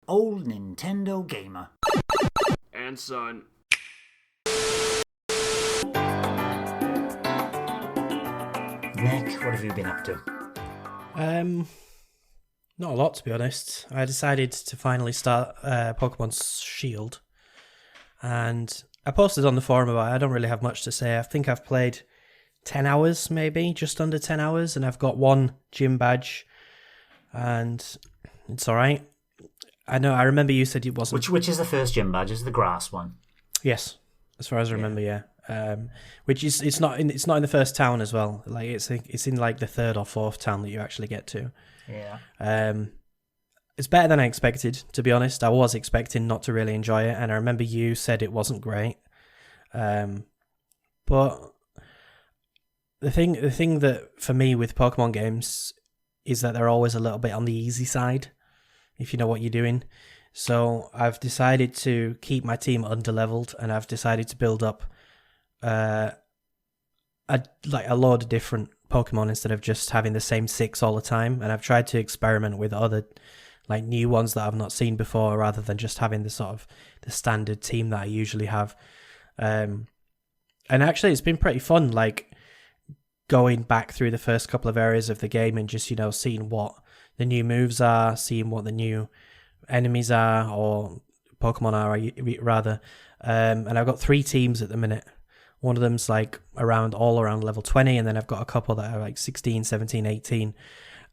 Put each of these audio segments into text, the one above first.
old Nintendo gamer. And son. Nick, what have you been up to? Not a lot, to be honest. I decided to finally start Pokemon Shield, and I posted on the forum about it. I don't really have much to say. I think I've played 10 hours, maybe, just under 10 hours, and I've got one gym badge, and it's alright. I remember you said it wasn't... Which is the first gym badge? Is the grass one? Yes, as far as I remember, yeah. Which is it's not in the first town as well. Like it's in like the third or fourth town that you actually get to. Yeah. It's better than I expected, to be honest. I was expecting not to really enjoy it, and I remember you said it wasn't great. But the thing that for me with Pokemon games is that they're always a little bit on the easy side, if you know what you're doing. So I've decided to keep my team underleveled, and I've decided to build up a load of different Pokemon instead of just having the same 6 all the time. And I've tried to experiment with other like new ones that I've not seen before, rather than just having the sort of the standard team that I usually have. And actually, it's been pretty fun, like going back through the first couple of areas of the game and just, seeing what the new moves are, seeing what the new enemies are, or Pokemon are, rather. And I've got 3 teams at the minute. One of them's like all around level 20, and then I've got a couple that are like 16, 17, 18.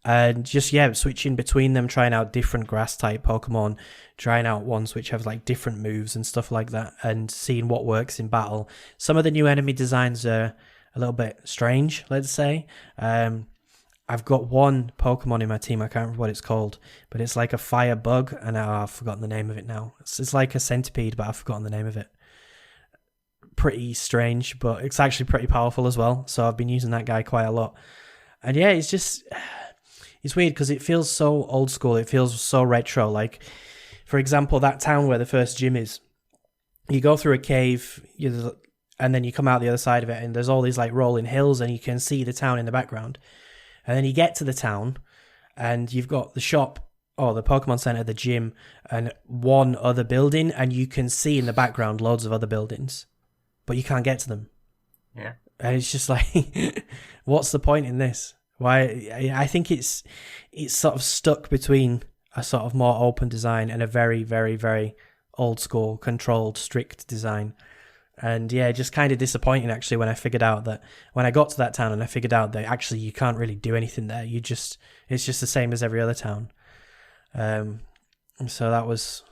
And just, switching between them, trying out different grass-type Pokemon, trying out ones which have like different moves and stuff like that, and seeing what works in battle. Some of the new enemy designs are a little bit strange, let's say. I've got one Pokemon in my team, I can't remember what it's called, but it's like a fire bug, and I've forgotten the name of it now. It's like a centipede, but I've forgotten the name of it. Pretty strange, but it's actually pretty powerful as well, so I've been using that guy quite a lot. And yeah, it's weird because it feels so old school, it feels so retro. Like, for example, that town where the first gym is, you go through a cave, and then you come out the other side of it, and there's all these like rolling hills, and you can see the town in the background. And then you get to the town, and you've got the shop, or the Pokemon Center, the gym, and one other building, and you can see in the background loads of other buildings, but you can't get to them. Yeah. And it's just like, what's the point in this? Why? I think it's sort of stuck between a sort of more open design and a very, very, very old school, controlled, strict design. And yeah, just kind of disappointing actually when I got to that town and I figured out that actually you can't really do anything there. It's just the same as every other town. So that was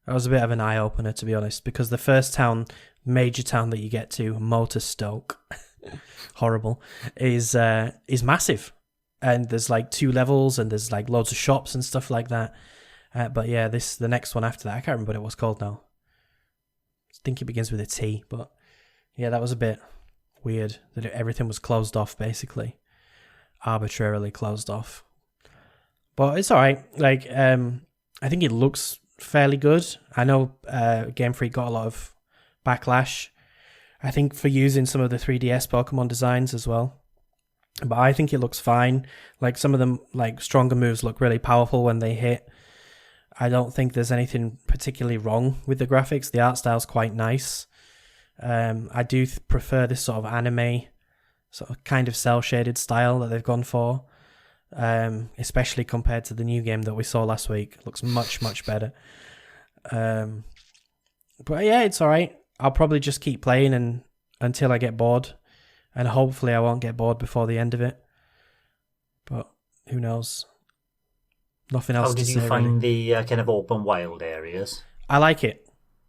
a bit of an eye opener, to be honest, because the first major town that you get to, Motorstoke, horrible, is massive, and there's like 2 levels, and there's like loads of shops and stuff like that. But yeah, the next one after that, I can't remember what it was called now. I think it begins with a T, but yeah, that was a bit weird that everything was closed off, basically, arbitrarily closed off. But it's all right. Like, I think it looks fairly good. I know Game Freak got a lot of backlash, I think, for using some of the 3DS Pokemon designs as well. But I think it looks fine. Like, some of them, like, stronger moves look really powerful when they hit. I don't think there's anything particularly wrong with the graphics. The art style's quite nice. I do prefer this sort of anime, sort of kind of cel-shaded style that they've gone for. Especially compared to the new game that we saw last week. It looks much, much better. But yeah, it's alright. I'll probably just keep playing until I get bored. And hopefully I won't get bored before the end of it. But who knows? Nothing else to say. How did you find the kind of open wild areas? I like it.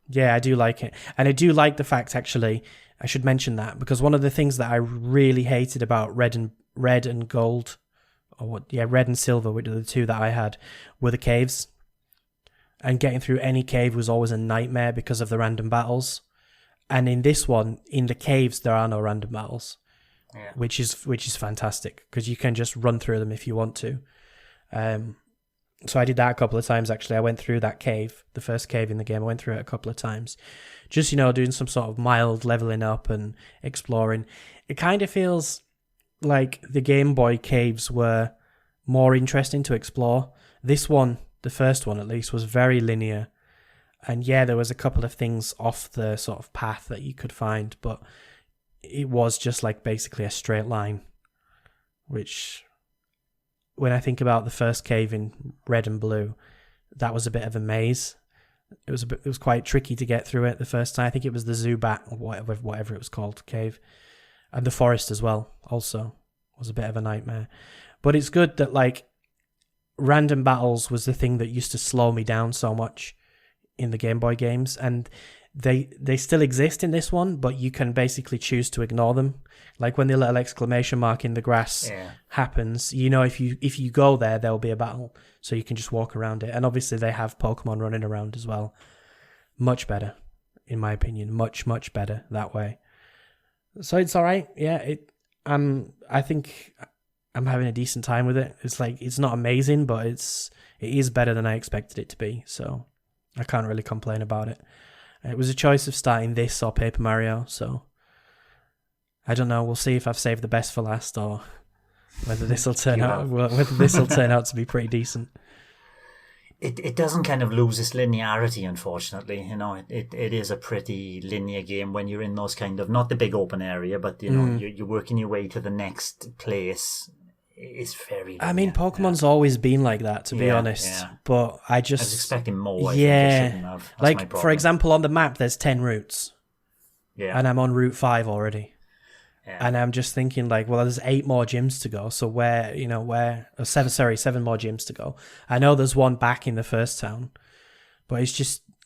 Yeah, I do like it. And I do like the fact, actually, I should mention that, because one of the things that I really hated about red and gold, red and silver, which are the 2 that I had, were the caves. And getting through any cave was always a nightmare because of the random battles. And in this one, in the caves, there are no random battles, which is fantastic, because you can just run through them if you want to. So I did that a couple of times, actually. I went through that cave, the first cave in the game. I went through it a couple of times. Just, doing some sort of mild leveling up and exploring. It kind of feels like the Game Boy caves were more interesting to explore. This one the first one at least, was very linear. And yeah, there was a couple of things off the sort of path that you could find, but it was just like basically a straight line, which when I think about the first cave in Red and Blue, that was a bit of a maze. It was quite tricky to get through it the first time. I think it was the Zubat or whatever it was called, cave. And the forest as well also was a bit of a nightmare. But it's good that like random battles was the thing that used to slow me down so much in the Game Boy games, and they still exist in this one, but you can basically choose to ignore them. Like when the little exclamation mark in the grass happens, you know, if you go there, there'll be a battle, so you can just walk around it. And obviously they have Pokemon running around as well. Much better, in my opinion. Much better that way. So it's all right. Yeah, I think I'm having a decent time with it. It's like it's not amazing, but it is better than I expected it to be. So I can't really complain about it. It was a choice of starting this or Paper Mario, so I don't know. We'll see if I've saved the best for last, or whether this will turn out to be pretty decent. It doesn't kind of lose its linearity, unfortunately. You know, it is a pretty linear game when you're in those kind of, not the big open area, but you know, you're working your way to the next place. It's very linear. I mean, Pokemon's always been like that, to be honest. Yeah. But I was expecting more. I think I shouldn't have. That's like, for example, on the map, there's 10 routes. Yeah. And I'm on Route 5 already. Yeah. And I'm just thinking, like, well, there's 8 more gyms to go. So seven more gyms to go. I know there's one back in the first town. But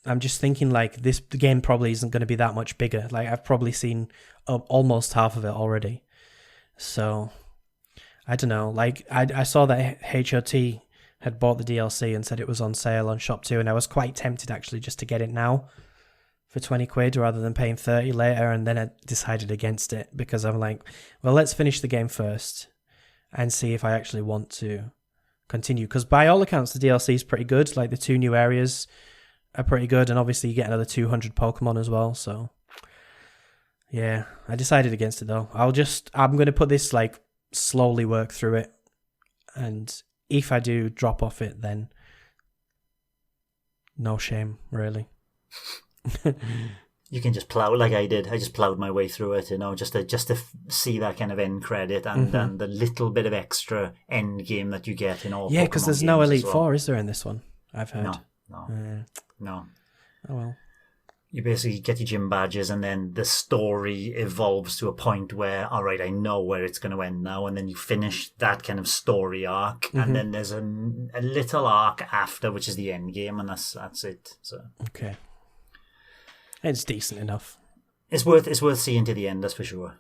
I'm just thinking, like, the game probably isn't going to be that much bigger. Like, I've probably seen almost half of it already. So I don't know. Like, I saw that HOT had bought the DLC and said it was on sale on Shop 2, and I was quite tempted actually just to get it now for 20 quid rather than paying 30 later, and then I decided against it because I'm like, well, let's finish the game first and see if I actually want to continue. Because by all accounts, the DLC is pretty good. Like, the 2 new areas are pretty good, and obviously you get another 200 Pokemon as well, so yeah, I decided against it though. I'm going to put this, like, slowly work through it, and if I do drop off it, then no shame, really. You can just plow like I did. I just plowed my way through it, you know, just to see that kind of end credit and the little bit of extra end game that you get in all. Yeah, because there's no Elite Four, is there, in this one? I've heard. No. Oh well. You basically get your gym badges, and then the story evolves to a point where, all right, I know where it's going to end now, and then you finish that kind of story arc, and then there's a little arc after, which is the end game, and that's it. So okay, it's decent enough. It's worth seeing to the end, that's for sure.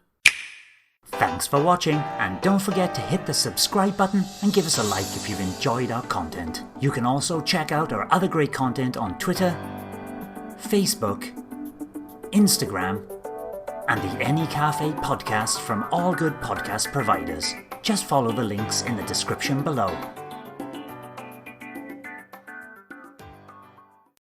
Thanks for watching, and don't forget to hit the subscribe button and give us a like if you've enjoyed our content. You can also check out our other great content on Twitter, Facebook, Instagram, and the N-E Café podcast from all good podcast providers. Just follow the links in the description below.